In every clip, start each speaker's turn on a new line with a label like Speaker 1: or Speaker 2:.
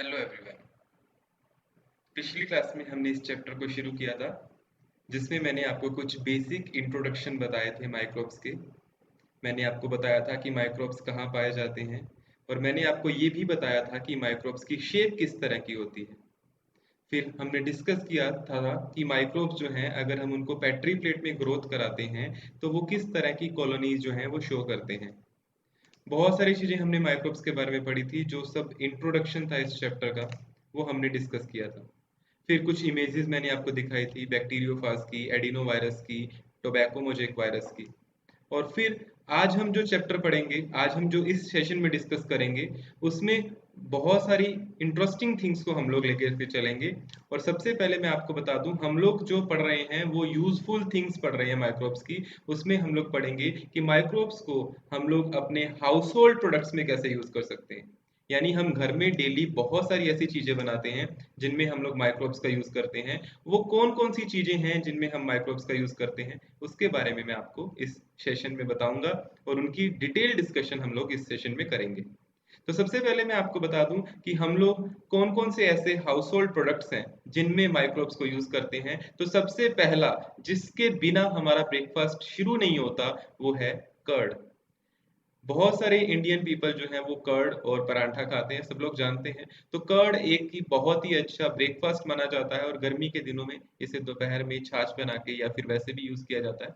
Speaker 1: Hello everyone. पिछली class में हमने इस चैप्टर को शुरू किया था जिसमें मैंने आपको कुछ बेसिक इंट्रोडक्शन बताए थे माइक्रोब्स के। मैंने आपको बताया था कि माइक्रोब्स कहाँ पाए जाते हैं और मैंने आपको ये भी बताया था कि माइक्रोब्स की शेप किस तरह की होती है। फिर हमने डिस्कस किया था कि माइक्रोब्स जो हैं अगर हम उनको पेट्री प्लेट में ग्रोथ कराते हैं तो वो किस तरह की कॉलोनीज जो हैं वो शो करते हैं। बहुत सारी चीज़ें हमने माइक्रोब्स के बारे में पढ़ी थी, जो सब इंट्रोडक्शन था इस चैप्टर का, वो हमने डिस्कस किया था। फिर कुछ इमेजेस मैंने आपको दिखाई थी बैक्टीरियोफाज की, एडिनो वायरस की, टोबैको मोजेक वायरस की। और फिर आज हम जो चैप्टर पढ़ेंगे, आज हम जो इस सेशन में डिस्कस करेंगे, उसमें बहुत सारी इंटरेस्टिंग थिंग्स को हम लोग लेके फिर चलेंगे। और सबसे पहले मैं आपको बता दूं, हम लोग जो पढ़ रहे हैं वो यूजफुल थिंग्स पढ़ रहे हैं माइक्रोब्स की। उसमें हम लोग पढ़ेंगे कि माइक्रोब्स को हम लोग अपने हाउस होल्ड प्रोडक्ट्स में कैसे यूज कर सकते हैं। यानी हम घर में डेली बहुत सारी ऐसी चीजें बनाते हैं जिनमें हम लोग माइक्रोब्स का यूज करते हैं। वो कौन कौन सी चीजें हैं जिनमें हम माइक्रोब्स का यूज करते हैं, उसके बारे में मैं आपको इस सेशन में बताऊंगा और उनकी डिटेल डिस्कशन हम लोग इस सेशन में करेंगे। तो सबसे पहले मैं आपको बता दूं कि हम लोग कौन कौन से ऐसे हाउस होल्ड प्रोडक्ट्स हैं जिनमें माइक्रोब्स को यूज करते हैं। तो सबसे पहला, जिसके बिना हमारा ब्रेकफास्ट शुरू नहीं होता, वो है कर्ड। बहुत सारे इंडियन पीपल जो हैं वो कर्ड और परांठा खाते हैं, सब लोग जानते हैं। तो कर्ड एक ही बहुत ही अच्छा ब्रेकफास्ट माना जाता है और गर्मी के दिनों में इसे दोपहर में छाछ बना के या फिर वैसे भी यूज किया जाता है।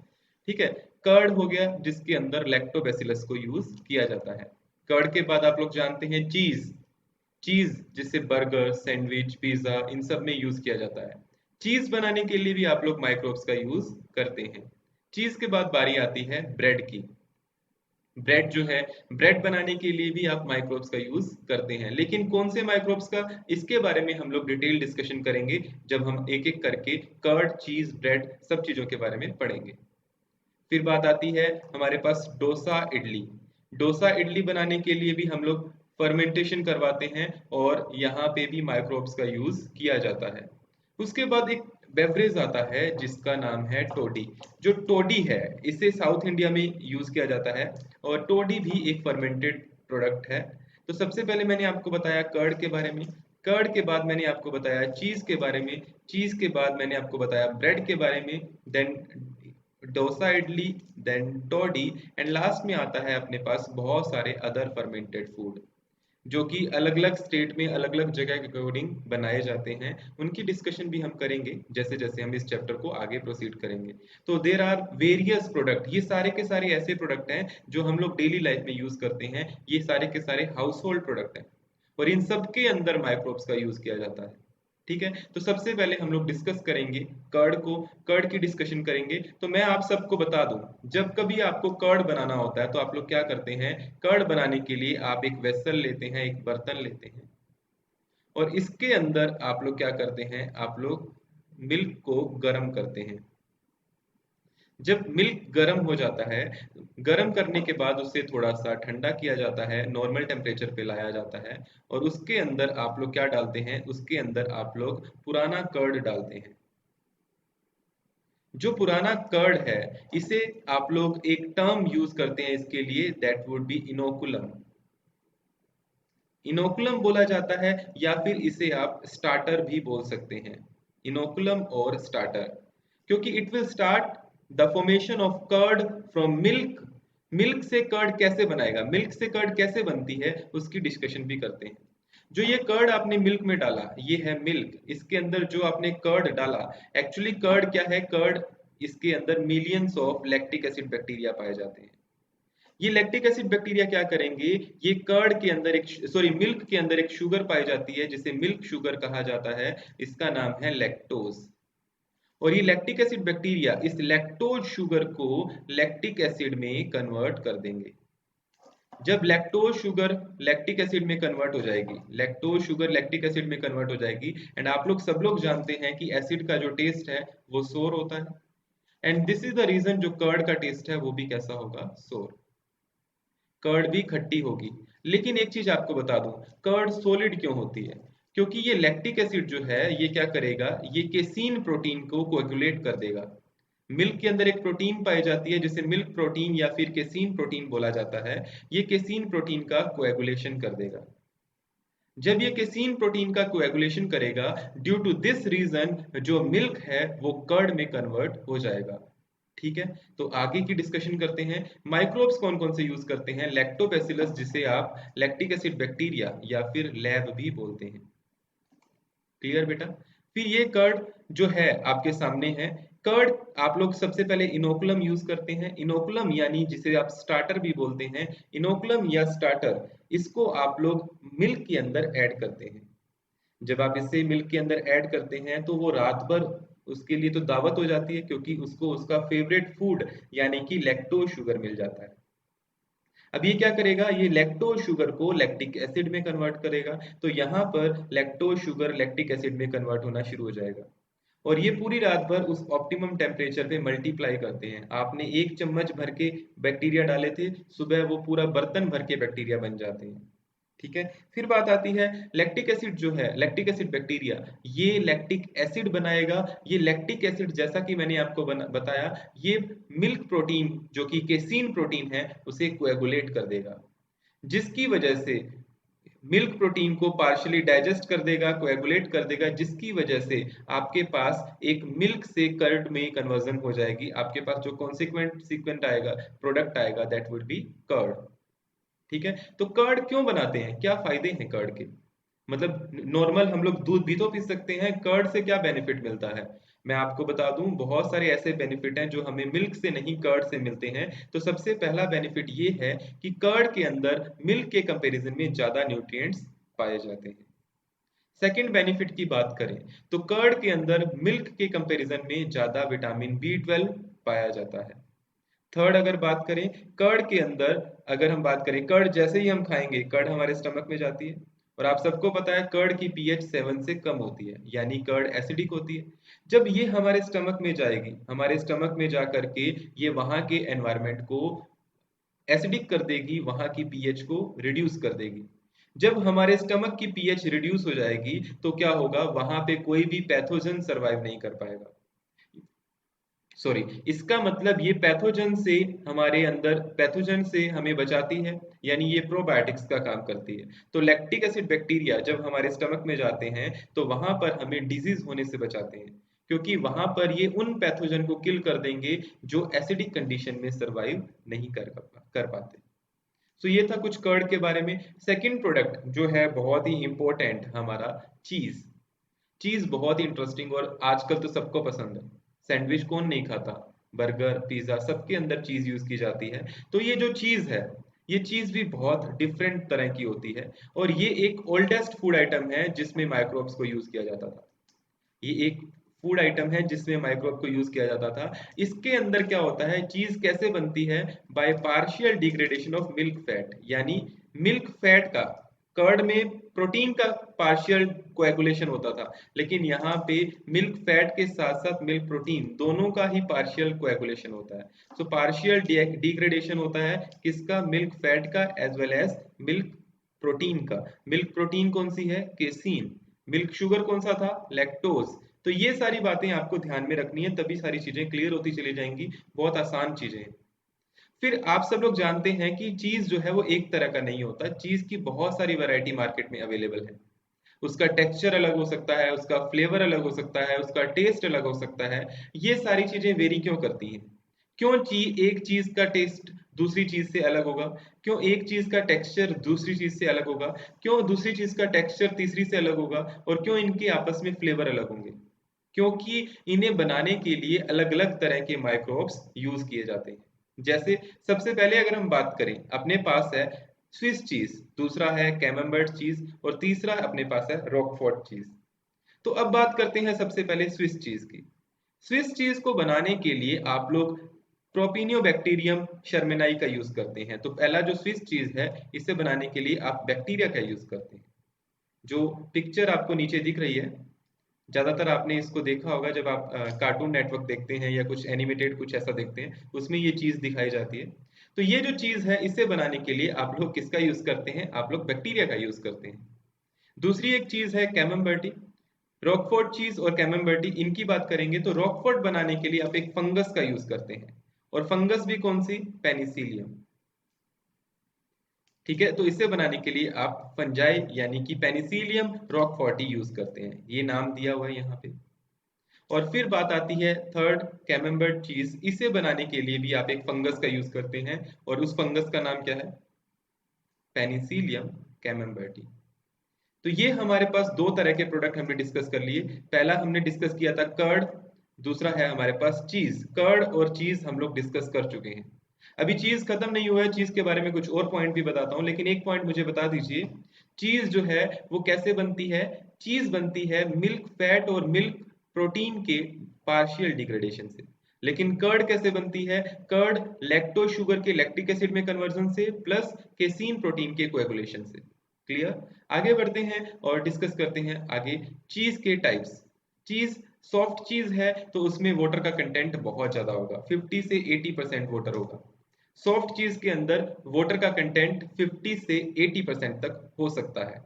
Speaker 1: ठीक है, कर्ड हो गया जिसके अंदर लैक्टोबैसिलस को यूज किया जाता है। कर्ड के बाद आप लोग जानते हैं चीज। चीज जिसे बर्गर, सैंडविच, पिज्जा, इन सब में यूज किया जाता है। चीज बनाने के लिए भी आप लोग माइक्रोब्स का यूज करते हैं। चीज के बाद बारी आती है ब्रेड की। ब्रेड जो है, ब्रेड बनाने के लिए भी आप माइक्रोब्स का यूज करते हैं, लेकिन कौन से माइक्रोब्स का, इसके बारे में हम लोग डिटेल डिस्कशन करेंगे जब हम एक एक करके कर्ड, चीज, ब्रेड सब चीजों के बारे में पढ़ेंगे। फिर बात आती है हमारे पास डोसा इडली। डोसा इडली बनाने के लिए भी हम लोग फर्मेंटेशन करवाते हैं और यहाँ पे भी माइक्रोब्स का यूज किया जाता है। उसके बाद एक बेवरेज आता है जिसका नाम है टोडी। जो टोडी है, इसे साउथ इंडिया में यूज किया जाता है और टोडी भी एक फर्मेंटेड प्रोडक्ट है। तो सबसे पहले मैंने आपको बताया कर्ड के बारे में। कर्ड के बाद मैंने आपको बताया चीज के बारे में। चीज के बाद मैंने आपको बताया ब्रेड के बारे में। Then dosa idli, then toddy, and last में आता है अपने पास बहुत सारे अदर फर्मेंटेड फूड जो कि अलग अलग स्टेट में अलग अलग जगह के अकॉर्डिंग बनाए जाते हैं। उनकी डिस्कशन भी हम करेंगे जैसे जैसे हम इस चैप्टर को आगे प्रोसीड करेंगे। तो देर आर वेरियस प्रोडक्ट, ये सारे के सारे ऐसे प्रोडक्ट हैं जो हम लोग डेली लाइफ में यूज करते हैं। ये सारे के सारे हाउस होल्ड प्रोडक्ट हैं और इन सब के अंदर माइक्रोब्स का यूज किया जाता है। ठीक है, तो सबसे पहले हम लोग डिस्कस करेंगे कर्ड को, कर्ड की डिस्कशन करेंगे। तो मैं आप सबको बता दूं, जब कभी आपको कर्ड बनाना होता है तो आप लोग क्या करते हैं। कर्ड बनाने के लिए आप एक वेसल लेते हैं, एक बर्तन लेते हैं और इसके अंदर आप लोग क्या करते हैं, आप लोग मिल्क को गर्म करते हैं। जब मिल्क गर्म हो जाता है, गर्म करने के बाद उसे थोड़ा सा ठंडा किया जाता है, नॉर्मल टेम्परेचर पे लाया जाता है और उसके अंदर आप लोग क्या डालते हैं, उसके अंदर आप लोग पुराना कर्ड डालते हैं। जो पुराना कर्ड है, इसे आप लोग एक टर्म यूज करते हैं इसके लिए, that would B inoculum. Inoculum बोला जाता है या फिर इसे आप स्टार्टर भी बोल सकते हैं। इनोकुलम और स्टार्टर, क्योंकि it will start the formation of curd from milk. Milk से कर्ड कैसे बनाएगा, मिल्क से कर्ड कैसे बनती है, उसकी डिस्कशन भी करते हैं। जो ये कर्ड आपने मिल्क में डाला, ये है मिल्क। इसके अंदर जो आपने कर्ड डाला, एक्चुअली कर्ड क्या है, कर्ड, इसके अंदर millions of lactic acid bacteria पाए जाते हैं। ये लैक्टिक एसिड बैक्टीरिया क्या करेंगे, ये कर्ड के अंदर एक, सॉरी, मिल्क के अंदर एक शुगर पाई जाती है जिसे मिल्क शुगर कहा जाता है। इसका नाम है लैक्टोज। और ये लैक्टिक एसिड बैक्टीरिया इस लैक्टोज शुगर को लैक्टिक एसिड में कन्वर्ट कर देंगे। जब लैक्टोज शुगर लैक्टिक एसिड में कन्वर्ट हो जाएगी, लैक्टोज शुगर लैक्टिक एसिड में कन्वर्ट हो जाएगी, एंड आप लोग सब लोग जानते हैं कि एसिड का जो टेस्ट है वो सोर होता है। And this is the reason जो कर्ड का टेस्ट है वो भी कैसा होगा, सोर। कर्ड भी खट्टी होगी। लेकिन एक चीज आपको बता दूं, कर्ड सॉलिड क्यों होती है, क्योंकि ये लैक्टिक एसिड जो है ये क्या करेगा, ये केसीन प्रोटीन को कोएगुलेट कर देगा। मिल्क के अंदर एक प्रोटीन पाई जाती है जिसे मिल्क प्रोटीन या फिर केसीन प्रोटीन बोला जाता है। ये केसीन प्रोटीन का कोएगुलेशन कर देगा। जब ये केसीन प्रोटीन का कोएगुलेशन करेगा, ड्यू टू दिस रीजन जो मिल्क है वो कर्ड में कन्वर्ट हो जाएगा। ठीक है, तो आगे की डिस्कशन करते हैं। माइक्रोब्स कौन कौन से यूज करते हैं? लैक्टोबैसिलस, जिसे आप लैक्टिक एसिड बैक्टीरिया या फिर लैब भी बोलते हैं। क्लियर बेटा? फिर ये कर्ड जो है आपके सामने है। कर्ड आप लोग सबसे पहले इनोकुलम यूज करते हैं। इनोकुलम यानी जिसे आप स्टार्टर भी बोलते हैं, इनोकुलम या स्टार्टर, इसको आप लोग मिल्क के अंदर ऐड करते हैं। जब आप इसे मिल्क के अंदर ऐड करते हैं तो वो रात भर उसके लिए तो दावत हो जाती है, क्योंकि उसको उसका फेवरेट फूड यानी कि लैक्टोज शुगर मिल जाता है। अब ये क्या करेगा? ये लैक्टोज शुगर को लैक्टिक एसिड में कन्वर्ट करेगा। तो यहाँ पर लैक्टोज शुगर लैक्टिक एसिड में कन्वर्ट होना शुरू हो जाएगा, और ये पूरी रात भर उस ऑप्टिमम टेम्परेचर पे मल्टीप्लाई करते हैं। आपने 1 चम्मच भर के बैक्टीरिया डाले थे, सुबह वो पूरा बर्तन भर के बैक्टीरिया बन जाते हैं। ठीक है, फिर बात आती है लैक्टिक एसिड जो है, लैक्टिक एसिड बैक्टीरिया, ये लैक्टिक एसिड बनाएगा। ये लैक्टिक एसिड, जैसा कि मैंने आपको बताया, ये मिल्क प्रोटीन जो कि केसीन प्रोटीन है उसे कोएगुलेट कर देगा, जिसकी वजह से मिल्क प्रोटीन को पार्शियली डाइजेस्ट कर देगा, कोएगुलेट कर देगा, जिसकी वजह से आपके पास एक मिल्क से कर्ड में कन्वर्जन हो जाएगी। आपके पास जो कॉन्सिक्वेंट सीक्वेंट आएगा, प्रोडक्ट आएगा, दैट वुड बी कर्ड। ठीक है, तो कर्ड क्यों बनाते हैं? क्या फायदे हैं कर्ड के? मतलब नॉर्मल हम लोग दूध भी तो पी सकते हैं, कर्ड से क्या बेनिफिट मिलता है? मैं आपको बता दूं, बहुत सारे ऐसे बेनिफिट हैं जो हमें मिल्क से नहीं कर्ड से मिलते हैं। तो सबसे पहला बेनिफिट ये है कि कर्ड के अंदर मिल्क के कंपैरिजन में ज्यादा न्यूट्रिएंट्स पाए जाते हैं। सेकंड बेनिफिट की बात करें तो कर्ड के अंदर मिल्क के कंपैरिजन में ज्यादा विटामिन B12 पाया जाता है। थर्ड अगर बात करें कर्ड के अंदर, अगर हम बात करें कर्ड, जैसे ही हम खाएंगे कर्ड हमारे स्टमक में जाती है, और आप सबको पता है कर्ड की पीएच 7 से कम होती है, यानी कर्ड एसिडिक होती है। जब ये हमारे स्टमक में जाएगी, हमारे स्टमक में जा करके ये वहां के एनवायरनमेंट को एसिडिक कर देगी, वहां की पीएच को रिड्यूस कर देगी। जब हमारे स्टमक की पीएच रिड्यूस हो जाएगी तो क्या होगा? वहां पे कोई भी पैथोजन सरवाइव नहीं कर पाएगा। सॉरी, इसका मतलब ये पैथोजन से, हमारे अंदर पैथोजन से हमें बचाती है, यानी ये प्रोबायोटिक्स का काम करती है। तो लैक्टिक एसिड बैक्टीरिया जब हमारे स्टमक में जाते हैं तो वहां पर हमें डिजीज होने से बचाते हैं, क्योंकि वहां पर ये उन पैथोजन को किल कर देंगे जो एसिडिक कंडीशन में सरवाइव नहीं कर पाते। तो ये था कुछ कर्ड के बारे में। सेकंड प्रोडक्ट जो है बहुत ही इंपॉर्टेंट, हमारा चीज। चीज बहुत ही इंटरेस्टिंग और आजकल तो सबको पसंद है। सैंडविच कौन नहीं खाता? बर्गर, पिज्जा, सबके अंदर चीज यूज की जाती है। तो ये जो चीज है, ये चीज भी बहुत डिफरेंट तरह की होती है, और ये एक ओल्डेस्ट फूड आइटम है जिसमें माइक्रोब्स को यूज किया जाता था। ये एक फूड आइटम है जिसमें माइक्रोब को यूज किया जाता था। इसके अंदर क्या होता है? चीज कैसे बनती है? By partial degradation of milk fat, यानी मिल्क फैट का, कर्ड में प्रोटीन का पार्शियल कोएगुलेशन होता था, लेकिन यहाँ पे मिल्क फैट के साथ साथ मिल्क प्रोटीन दोनों का ही पार्शियल कोएगुलेशन होता है। सो पार्शियल डिग्रेडेशन होता है किसका? मिल्क फैट का, as well as milk protein का। मिल्क प्रोटीन कौन सी है? केसीन। मिल्क शुगर कौन सा था? लैक्टोज। तो ये सारी बातें आपको ध्यान में रखनी है, तभी सारी चीजें क्लियर होती चली जाएंगी। बहुत आसान चीजें हैं। फिर आप सब लोग जानते हैं कि चीज जो है वो एक तरह का नहीं होता, चीज की बहुत सारी वैरायटी मार्केट में अवेलेबल है। उसका टेक्सचर अलग हो सकता है, उसका फ्लेवर अलग हो सकता है, उसका टेस्ट अलग हो सकता है। ये सारी चीजें वेरी क्यों करती हैं? क्यों एक चीज का टेस्ट दूसरी चीज से अलग होगा? क्यों एक चीज का टेक्सचर दूसरी चीज से अलग होगा? क्यों दूसरी चीज का टेक्सचर तीसरी से अलग होगा? और क्यों इनके आपस में फ्लेवर अलग होंगे? क्योंकि इन्हें बनाने के लिए अलग अलग तरह के माइक्रोब्स यूज किए जाते हैं। जैसे सबसे पहले अगर हम बात करें, अपने पास है स्विस चीज, दूसरा है कैमेम्बर्ट चीज, और तीसरा अपने पास है रॉकफोर्ट चीज। तो अब बात करते हैं सबसे पहले स्विस चीज की। स्विस चीज को बनाने के लिए आप लोग प्रोपिनियोबैक्टीरियम शर्मेनाई का यूज करते हैं। तो पहला जो स्विस चीज है, इसे बनाने के लिए आप बैक्टीरिया का यूज करते हैं। जो पिक्चर आपको नीचे दिख रही है, ज्यादातर आपने इसको देखा होगा जब आप कार्टून नेटवर्क देखते हैं या कुछ एनिमेटेड कुछ ऐसा देखते हैं, उसमें ये चीज दिखाई जाती है। तो ये जो चीज है, इसे बनाने के लिए आप लोग किसका यूज करते हैं? आप लोग बैक्टीरिया का यूज करते हैं। दूसरी एक चीज है कैमेम्बर्टी। रॉकफोर्ट चीज और कैमेम्बर्टी, इनकी बात करेंगे तो रॉकफोर्ट बनाने के लिए आप एक फंगस का यूज करते हैं, और फंगस भी कौन सी? पेनिसिलियम। ठीक है, तो इसे बनाने के लिए आप फंजाई यानी कि पेनिसिलियम रॉकफोर्टी यूज करते हैं, ये नाम दिया हुआ है यहाँ पे। और फिर बात आती है थर्ड, कैमेम्बर्ट चीज। इसे बनाने के लिए भी आप एक फंगस का यूज करते हैं, और उस फंगस का नाम क्या है? पेनिसिलियम कैमेम्बर्टी। तो ये हमारे पास दो तरह के प्रोडक्ट हमने डिस्कस कर लिए। पहला हमने डिस्कस किया था कर्ड, दूसरा है हमारे पास चीज। कर्ड और चीज हम लोग डिस्कस कर चुके हैं। अभी चीज खत्म नहीं हुआ है, चीज के बारे में कुछ और पॉइंट भी बताता हूँ, लेकिन एक पॉइंट मुझे बता दीजिए, चीज जो है वो कैसे बनती है? चीज बनती है मिल्क फैट और मिल्क प्रोटीन के पार्शियल डिग्रेडेशन से। लेकिन कर्ड कैसे बनती है? कर्ड लैक्टोज शुगर के लैक्टिक एसिड में कन्वर्जन से प्लस केसीन प्रोटीन के कोएगुलेशन से। क्लियर? आगे बढ़ते हैं और डिस्कस करते हैं आगे चीज के टाइप्स। चीज सॉफ्ट चीज है तो उसमें वाटर का कंटेंट बहुत ज्यादा होगा, 50 से 80% वाटर होगा। सॉफ्ट चीज के अंदर वाटर का कंटेंट 50 से 80% तक हो सकता है।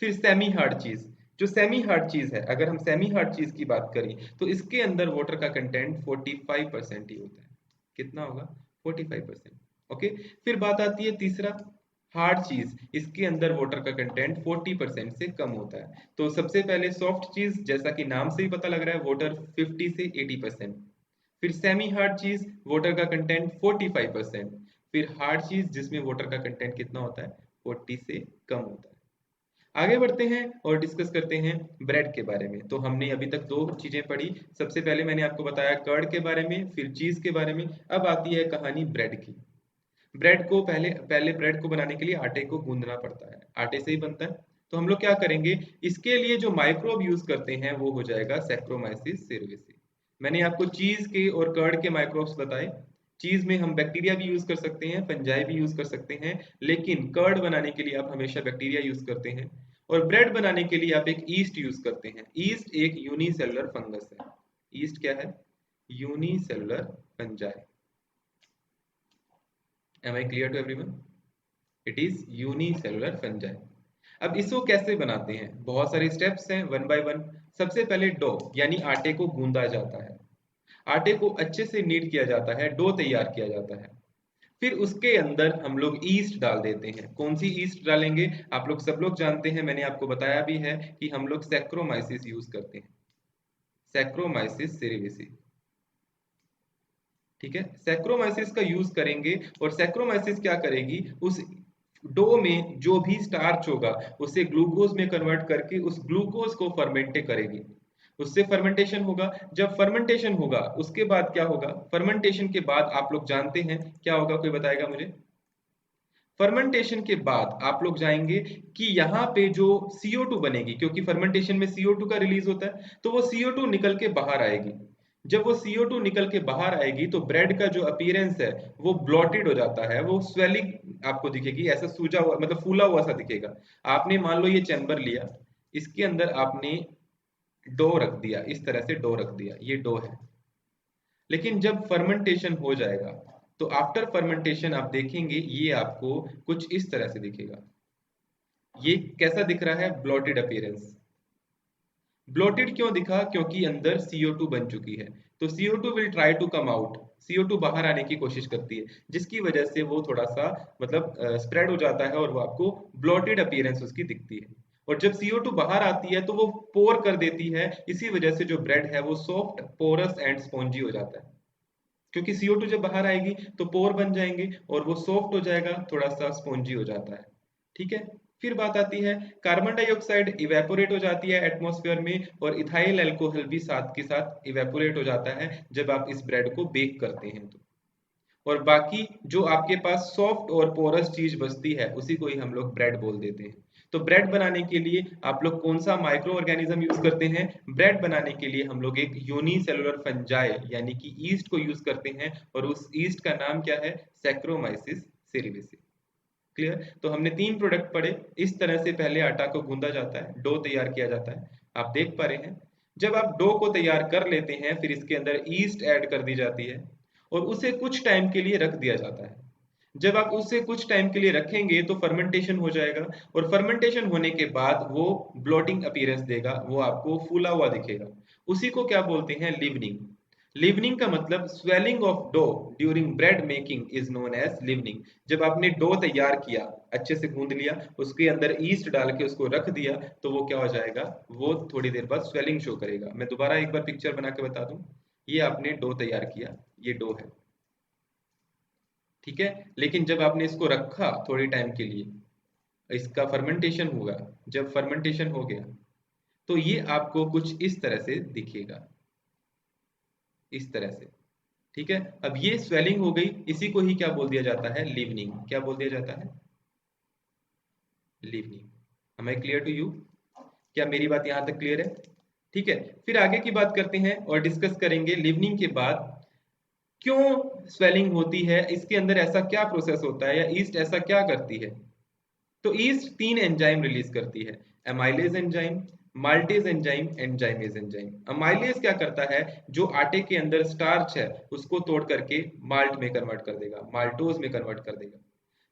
Speaker 1: फिर सेमी हार्ड चीज। जो सेमी हार्ड चीज है, अगर हम सेमी हार्ड चीज की बात करें तो इसके अंदर वाटर का कंटेंट 45% ही होता है। कितना होगा? 45%। ओके। फिर बात आती है तीसरा, हार्ड चीज। इसके अंदर वाटर का कंटेंट 40% से कम होता है। तो सबसे पहले सॉफ्ट चीज, जैसा कि नाम से ही पता लग रहा है, वाटर 50 से 80%। फिर सेमी हार्ड चीज, वाटर का कंटेंट 45%। फिर हार्ड चीज जिसमें वाटर का कंटेंट कितना होता है? 40 से कम होता है। आगे बढ़ते हैं और डिस्कस करते हैं ब्रेड के बारे में। तो हमने अभी तक दो चीजें पढ़ी। सबसे पहले मैंने आपको बताया कर्ड के बारे में, फिर चीज के बारे में। अब आती है कहानी ब्रेड की। ब्रेड को पहले पहले ब्रेड को बनाने के लिए आटे को गूंदना पड़ता है, आटे से ही बनता है। तो हम लोग क्या करेंगे, इसके लिए जो माइक्रोब यूज करते हैं वो हो जाएगा सैक्रोमाइसिस सेरेविसी। मैंने आपको चीज के और कर्ड के माइक्रोब्स बताए। चीज में हम बैक्टीरिया भी यूज कर सकते हैं, फंजाई भी यूज कर सकते हैं, लेकिन कर्ड बनाने के लिए आप हमेशा बैक्टीरिया यूज करते हैं। और ब्रेड बनाने के लिए आप एक ईस्ट यूज करते हैं। ईस्ट एक यूनिसेलुलर फंगस है। ईस्ट क्या है? Unicellular fungi. Am I clear to everyone? It is unicellular fungi. अब इसको कैसे बनाते हैं? बहुत सारे स्टेप्स हैं, वन बाय वन। सबसे पहले डो यानी आटे को गूंदा जाता है, आटे को अच्छे से नीड किया जाता है, डो तैयार किया जाता है। फिर उसके अंदर हम लोग ईस्ट डाल देते हैं। कौन सी ईस्ट डालेंगे? आप लोग सब लोग जानते हैं, मैंने आपको बताया भी है कि हम लोग सैक्रोमाइसिस यूज करते हैं, सैक्रोमाइसिस सेरेविसी। ठीक है, सैक्रोमाइसिस का यूज करेंगे। और सैक्रोमाइसिस क्या करेगी, उस डो में जो भी स्टार्च होगा उसे ग्लूकोज में कन्वर्ट करके उस ग्लूकोज को फर्मेंटे करेगी। उससे फर्मेंटेशन होगा। जब फर्मेंटेशन होगा उसके बाद क्या होगा? फर्मेंटेशन के बाद आप लोग जानते हैं क्या होगा, कोई बताएगा मुझे? फर्मेंटेशन के बाद आप लोग जाएंगे कि यहाँ पे जो CO2 बनेगी, क्योंकि फर्मेंटेशन में CO2 का रिलीज होता है, तो वो CO2 निकल के बाहर आएगी। जब वो CO2 निकल के बाहर आएगी तो ब्रेड का जो अपीयरेंस है वो ब्लॉटेड हो जाता है, वो स्वेलिंग आपको दिखेगी, ऐसा सूजा हुआ मतलब फूला हुआ सा दिखेगा। आपने मान लो ये चैम्बर लिया, इसके अंदर आपने डो रख दिया, इस तरह से डो रख दिया, ये डो है। लेकिन जब फर्मेंटेशन हो जाएगा तो आफ्टर फर्मेंटेशन आप देखेंगे ये आपको कुछ इस तरह से दिखेगा। ये कैसा दिख रहा है? Blotted appearance. ब्लॉटेड क्यों दिखा? क्योंकि अंदर CO2 बन चुकी है। तो CO2 will try to come out, CO2 बाहर आने की कोशिश करती है, जिसकी वजह से वो थोड़ा सा मतलब स्प्रेड हो जाता है और वो आपको ब्लॉटेड अपीयरेंस उसकी दिखती है। और जब CO2 बाहर आती है तो वो पोर कर देती है, इसी वजह से जो ब्रेड है वो सॉफ्ट, पोरस एंड स्पॉन्जी हो जाता है। क्योंकि CO2 जब बाहर आएगी तो पोर बन जाएंगे और वो सॉफ्ट हो जाएगा, थोड़ा सा स्पॉन्जी हो जाता है। ठीक है। फिर बात आती है, कार्बन डाइऑक्साइड इवेपोरेट हो जाती है एटमॉस्फेयर में, और इथाइल अल्कोहल भी साथ के साथ इवेपोरेट हो जाता है जब आप इस ब्रेड को बेक करते हैं तो। और बाकी जो आपके पास सॉफ्ट और पोरस चीज बचती है उसी को ही हम लोग ब्रेड बोल देते हैं। तो ब्रेड बनाने के लिए आप लोग कौन सा माइक्रो ऑर्गेनिज्म यूज करते हैं? ब्रेड बनाने के लिए हम लोग एक यूनिसेलुलर फंजाई यानी कि ईस्ट को यूज करते हैं, और उस ईस्ट का नाम क्या है? Saccharomyces cerevisiae. क्लियर? तो हमने तीन प्रोडक्ट पढ़े। इस तरह से पहले आटा को गूंदा जाता है, डो तैयार किया जाता है, आप देख पा रहे हैं। जब आप डो को तैयार कर लेते हैं फिर इसके अंदर ईस्ट ऐड कर दी जाती है और उसे कुछ टाइम के लिए रख दिया जाता है। जब आप उसे कुछ टाइम के लिए रखेंगे तो फर्मेंटेशन हो जाएगा, और फर्मेंटेशन होने के बाद वो ब्लोटिंग अपीयरेंस देगा, वो आपको फूला हुआ दिखेगा। उसी को क्या बोलते हैं? लिवनिंग। लीवनिंग का मतलब swelling of dough during bread making is known as leavening. जब आपने डो तैयार किया, अच्छे से गूंद लिया, उसके अंदर ईस्ट डाल के उसको रख दिया, तो वो क्या हो जाएगा, वो थोड़ी देर बाद स्वेलिंग शो करेगा। मैं दोबारा एक बार पिक्चर बना के बता दूं। ये आपने डो तैयार किया, ये डो है, ठीक है। लेकिन जब आपने इसको रखा थोड़ी टाइम के लिए, इसका फर्मेंटेशन होगा। जब फर्मेंटेशन हो गया तो ये आपको कुछ इस तरह से दिखेगा, इस तरह से, ठीक है। अब ये स्वेलिंग हो गई, इसी को ही क्या बोल दिया जाता है, लीवनिंग। क्या बोल दिया जाता है, leavening. am I clear to you? क्या मेरी बात यहां तक क्लियर है? ठीक है। फिर आगे की बात करते हैं और डिस्कस करेंगे लीवनिंग के बाद क्यों स्वेलिंग होती है, इसके अंदर ऐसा क्या प्रोसेस होता है, या ईस्ट ऐसा क्या करती है। तो ईस्ट तीन एंजाइम रिलीज करती है, amylase enzyme, maltase enzyme, zymase enzyme. Amylase क्या करता है, जो आटे के अंदर स्टार्च है उसको तोड़ करके माल्ट में कन्वर्ट कर देगा, माल्टोज में कन्वर्ट कर देगा।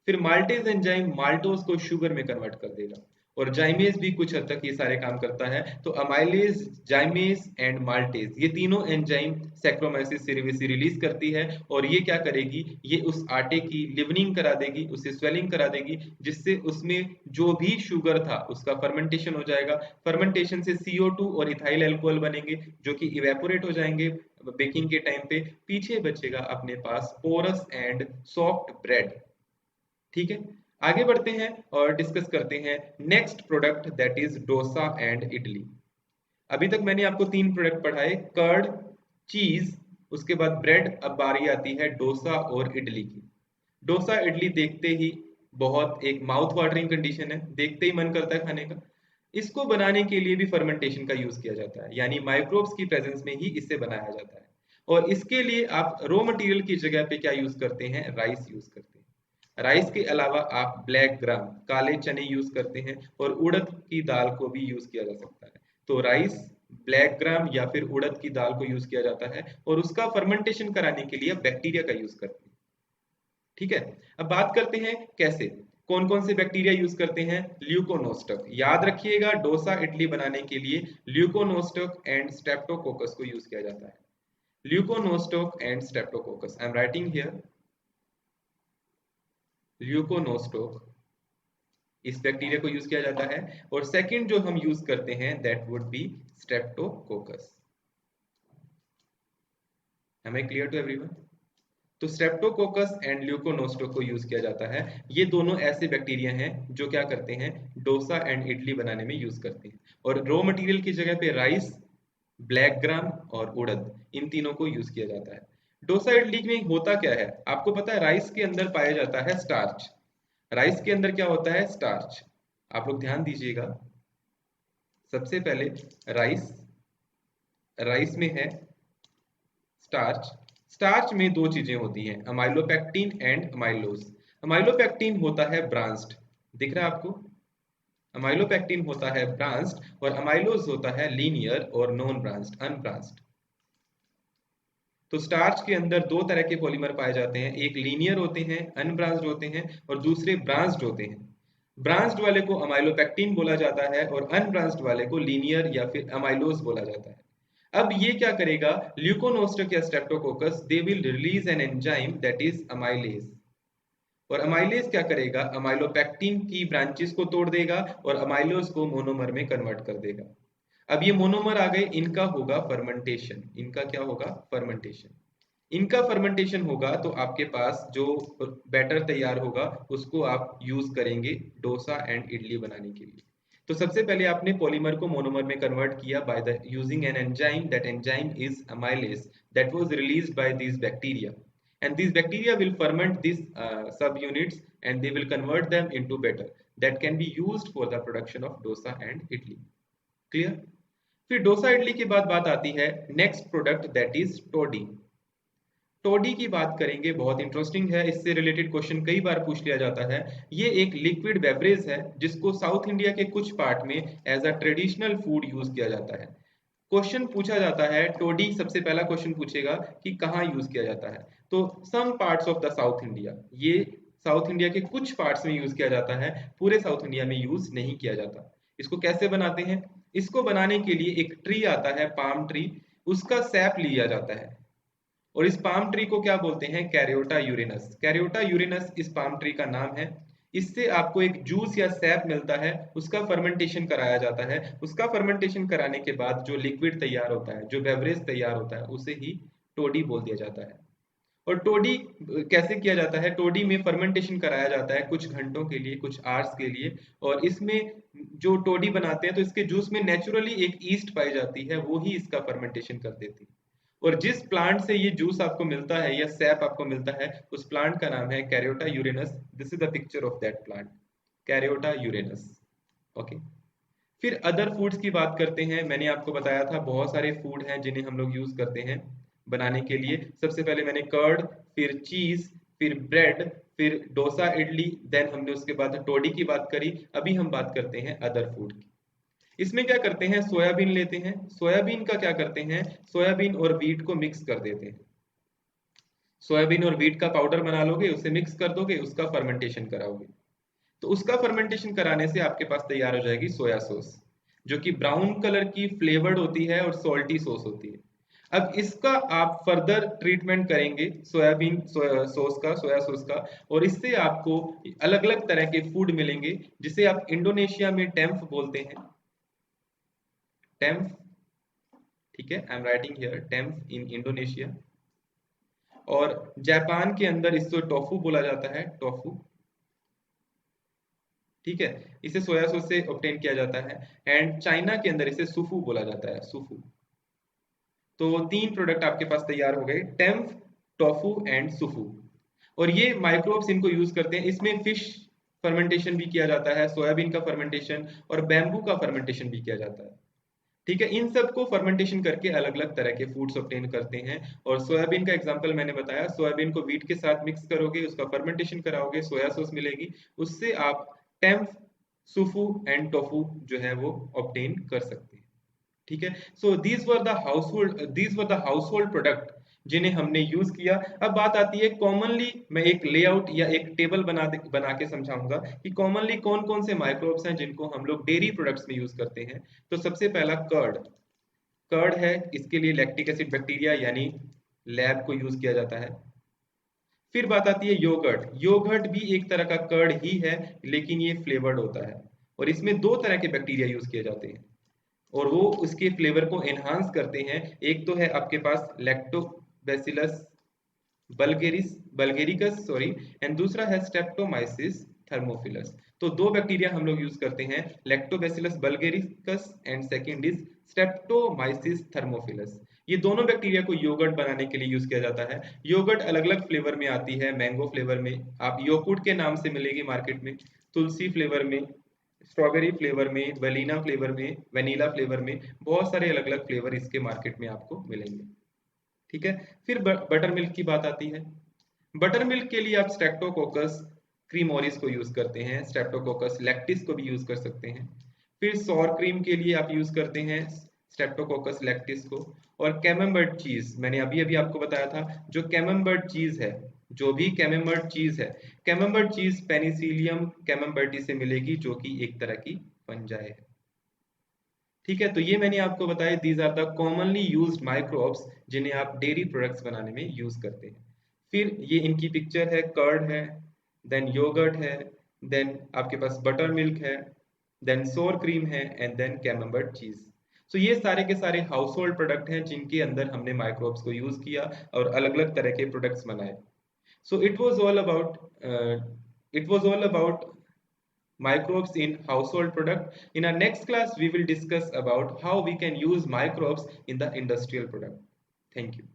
Speaker 1: फिर माल्टेज एंजाइम माल्टोज को शुगर में कन्वर्ट कर देगा। और जाइमेज भी कुछ हद तक ये सारे काम करता है। तो अमाइलेज, जाइमेज एंड माल्टेज, ये तीनों एंजाइम सैक्रोमाइसिस सेरेविसी रिलीज करती है। और ये क्या करेगी, ये उस आटे की लिवनिंग करा देगी, उसे स्वेलिंग करा देगी, जिससे उसमें जो भी शुगर था उसका फर्मेंटेशन हो जाएगा। फर्मेंटेशन से CO2 और इथाइल अल्कोहल बनेंगे, जो कि इवेपोरेट हो जाएंगे बेकिंग के टाइम पे। पीछे बचेगा अपने पास पोरस एंड सॉफ्ट ब्रेड, ठीक है। आगे बढ़ते हैं और डिस्कस करते हैं next product, that is dosa and idli. अभी तक मैंने आपको तीन प्रोडक्ट पढ़ाए, कर्ड, चीज, उसके बाद ब्रेड। अब बारी आती है डोसा और इडली की। डोसा इडली देखते ही बहुत एक माउथ वाटरिंग कंडीशन है, देखते ही मन करता है खाने का। इसको बनाने के लिए भी फर्मेंटेशन का यूज किया जाता है, यानी माइक्रोब्स की प्रेजेंस में ही इसे बनाया जाता है। और इसके लिए आप रॉ मटेरियल की जगह पे क्या यूज करते हैं, राइस यूज करते हैं। राइस के अलावा आप ब्लैक ग्राम, काले चने यूज करते हैं, और उड़द की दाल को भी यूज किया जा सकता है। तो राइस, ब्लैक ग्राम या फिर उड़द की दाल को यूज किया जाता है, और उसका फर्मेंटेशन कराने के लिए बैक्टीरिया का यूज करते हैं, ठीक है। अब बात करते हैं कैसे, कौन कौन से बैक्टीरिया यूज करते हैं। ल्यूकोनोस्टक, याद रखिएगा डोसा इडली बनाने के लिए ल्यूकोनोस्टक एंड स्ट्रेप्टोकोकस को यूज किया जाता है। Leuconostoc and Streptococcus, I am writing here Leuconostoc, इस बैक्टीरिया को यूज किया जाता है। और सेकंड जो हम यूज करते हैं that would be streptococcus. Am I clear to everyone? तो स्ट्रेप्टोकोकस एंड ल्यूकोनोस्टोक को यूज किया जाता है। ये दोनों ऐसे बैक्टीरिया हैं जो क्या करते हैं, डोसा एंड इडली बनाने में यूज करते हैं। और रॉ मटेरियल की जगह पे राइस, ब्लैक ग्राम और उड़द, इन तीनों को यूज किया जाता है। डोसा इडली में होता क्या है, आपको पता है, राइस के अंदर पाया जाता है स्टार्च। राइस के अंदर क्या होता है, स्टार्च। आप लोग ध्यान दीजिएगा, सबसे पहले राइस, राइस में है स्टार्च। स्टार्च में दो चीजें होती हैं, अमाइलोपेक्टिन एंड अमाइलोज। अमाइलोपेक्टिन होता है ब्रांच्ड, दिख रहा है आपको, अमाइलोपेक्टिन होता है ब्रांच्ड, और अमाइलोज होता है लीनियर और नॉन ब्रांच्ड, अनब्रांच्ड। तो स्टार्च के अंदर दो तरह के पॉलीमर पाए जाते हैं, एक लीनियर होते हैं, अनब्रांच्ड होते हैं, और दूसरे ब्रांच्ड होते हैं। ब्रांच्ड वाले को अमाइलोपेक्टिन बोला जाता है, और अनब्रांच्ड वाले को लीनियर या फिर अमाइलोज बोला जाता है। अब ये क्या करेगा, ल्यूकोनोस्टक या Streptococcus, they will release an enzyme that is amylase. और अमाइलेज क्या करेगा, अमाइलोपेक्टिन की ब्रांचेस को तोड़ देगा और अमाइलोज को मोनोमर में कन्वर्ट कर देगा। अब ये मोनोमर आ गए, इनका होगा फर्मेंटेशन। इनका क्या होगा, फर्मेंटेशन। इनका फर्मेंटेशन होगा तो आपके पास जो बैटर तैयार होगा उसको आप यूज करेंगे डोसा एंड इडली बनाने के लिए। तो सबसे पहले आपने पॉलीमर को मोनोमर में कन्वर्ट किया by the using an enzyme, that enzyme is amylase, that was released by this bacteria, and these bacteria will ferment these subunits, and they will convert them into batter that can be used for the production of dosa and idli. Clear? फिर डोसा इडली के बाद बात आती है next product, that is Todi. Todi की बात करेंगे, बहुत इंटरेस्टिंग है, इससे रिलेटेड क्वेश्चन कई बार पूछ लिया जाता है। ये एक लिक्विड बेवरेज है जिसको साउथ इंडिया के कुछ पार्ट में as a traditional food use किया जाता है। क्वेश्चन पूछा जाता है टोडी, सबसे पहला क्वेश्चन पूछेगा कि कहाँ यूज किया जाता है। तो some parts of the South India, ये साउथ इंडिया के कुछ पार्ट्स में यूज किया जाता है, पूरे साउथ इंडिया में यूज नहीं किया जाता। इसको कैसे बनाते हैं, इसको बनाने के लिए एक ट्री आता है, पाम ट्री, उसका सैप लिया जाता है। और इस पाम ट्री को क्या बोलते हैं? कैरियोटा यूरेनस। कैरियोटा यूरेनस इस पाम ट्री का नाम है। इससे आपको एक जूस या सैप मिलता है, उसका फर्मेंटेशन कराया जाता है। उसका फर्मेंटेशन कराने के बाद जो लिक्विड तैयार होता है, जो बेवरेज तैयार होता है, उसे ही टोडी बोल दिया जाता है। और टोडी कैसे किया जाता है? टोडी में फर्मेंटेशन कराया जाता है कुछ घंटों के लिए, कुछ आवर्स के लिए। और इसमें जो टोडी बनाते हैं तो इसके जूस में नेचुरली एक ईस्ट पाई जाती है, वो ही इसका फर्मेंटेशन कर देती है। और जिस प्लांट से ये जूस आपको मिलता है या सैप आपको मिलता है, उस प्लांट का नाम है Caryota urens. This is the picture of that plant, Caryota urens. Okay. फिर अदर फूड्स की बात करते हैं। मैंने आपको बताया था बहुत सारे फूड हैं जिन्हें हम लोग यूज करते हैं बनाने के लिए। सबसे पहले मैंने कर्ड, फिर चीज, फिर ब्रेड, फिर डोसा इडली, देन हमने उसके बाद टोडी की बात करी। अभी हम बात करते हैं अदर फूड की। इसमें क्या करते हैं? सोयाबीन लेते हैं। सोयाबीन का क्या करते हैं? सोयाबीन और वीट को मिक्स कर देते हैं। सोयाबीन और वीट का पाउडर बना लोगे, उसे मिक्स कर दोगे, उसका फर्मेंटेशन कराओगे। तो उसका फर्मेंटेशन कराने से आपके पास तैयार हो जाएगी सोया सॉस, जो कि ब्राउन कलर की फ्लेवर्ड होती है और सॉल्टी सॉस होती है। अब इसका आप फर्दर ट्रीटमेंट करेंगे सोयाबीन सॉस का, सोया सॉस का, और इससे आपको अलग अलग तरह के फूड मिलेंगे, जिसे आप इंडोनेशिया में टेम्फ बोलते हैं। टेम्फ, ठीक है, I am writing here tempeh in Indonesia. और जापान के अंदर इसको टोफू बोला जाता है, टोफू। ठीक है, इसे सोया सॉस से ऑब्टेन किया जाता है। एंड चाइना के अंदर इसे सुफू बोला जाता है, सुफू। तो तीन प्रोडक्ट आपके पास तैयार हो गए, टेम्फ, टोफू एंड सुफू। और ये माइक्रोब्स इनको यूज करते हैं। इसमें फिश फर्मेंटेशन भी किया जाता है, सोयाबीन का फर्मेंटेशन और बैम्बू का फर्मेंटेशन भी किया जाता है। ठीक है, इन सबको फर्मेंटेशन करके अलग अलग तरह के फूड्स ऑब्टेन करते हैं। और सोयाबीन का एग्जांपल मैंने बताया, सोयाबीन को व्हीट के साथ मिक्स करोगे, उसका फर्मेंटेशन कराओगे, सोया सॉस मिलेगी, उससे आप टेम्फ, सुफू एंड टोफू जो है वो ऑब्टेन कर सकते हैं। ठीक है, so these were the house hold product जिन्हें हमने यूज किया। अब बात आती है कॉमनली, मैं एक लेआउट या एक टेबल बना के समझाऊंगा कि कॉमनली कौन कौन से माइक्रोब्स हैं जिनको हम लोग डेयरी प्रोडक्ट्स में यूज करते हैं। तो सबसे पहला कर्ड। कर्ड है, इसके लिए लैक्टिक एसिड बैक्टीरिया यानी लैब को यूज किया जाता है। फिर बात आती है योगर्ट। योगर्ट भी एक तरह का कर्ड ही है, लेकिन ये फ्लेवर्ड होता है। और इसमें दो तरह के बैक्टीरिया यूज किए जाते हैं और वो उसके फ्लेवर को एनहांस करते हैं। एक तो है आपके पास लैक्टोबैसिलस बल्गेरिकस सॉरी, एंड दूसरा है स्ट्रेप्टोमाइसिस थर्मोफिलस। तो दो बैक्टीरिया हम लोग यूज करते हैं, lactobacillus bulgaricus and second is Streptomyces thermophilus. ये दोनों बैक्टीरिया को योगर्ट बनाने के लिए यूज किया जाता है। योगर्ट अलग अलग फ्लेवर में आती है, मैंगो फ्लेवर में, आप योगुर्ट के नाम से मिलेगी मार्केट में, तुलसी फ्लेवर में, स्ट्रॉबेरी फ्लेवर में, वनीला फ्लेवर में, वनीला फ्लेवर में, बहुत सारे अलग अलग फ्लेवर इसके मार्केट में आपको मिलेंगे। ठीक है, फिर बटर मिल्क की बात आती है। बटर मिल्क के लिए आप स्ट्रेप्टोकोकस क्रीमोरिस को यूज करते हैं, स्ट्रेप्टोकोकस लैक्टिस को भी यूज कर सकते हैं। फिर सॉर क्रीम के लिए आप यूज करते हैं स्ट्रेप्टोकोकस लैक्टिस को। और कैमेम्बर्ट चीज, मैंने अभी अभी आपको बताया था, जो कैमेम्बर्ट चीज है, जो भी कैमेम्बर्ट चीज है, कैमेम्बर्ट चीज पेनिसिलियम कैमेम्बर्टी से मिलेगी, जो कि एक तरह की फंजाई है। ठीक है, तो ये मैंने आपको बताया, these are the commonly used microbes जिन्हें आप डेयरी प्रोडक्ट्स बनाने में यूज करते हैं। फिर ये इनकी पिक्चर है, कर्ड है, देन योगर्ट है, देन आपके पास बटर मिल्क है, देन सोर क्रीम है, एंड देन कैमेम्बर्ट चीज। सो ये सारे के सारे हाउस होल्ड प्रोडक्ट हैं जिनके अंदर हमने माइक्रोब्स को यूज किया और अलग अलग तरह के प्रोडक्ट्स बनाए। So it was all about microbes in household product. In our next class, we will discuss about how we can use microbes in the industrial product. Thank you.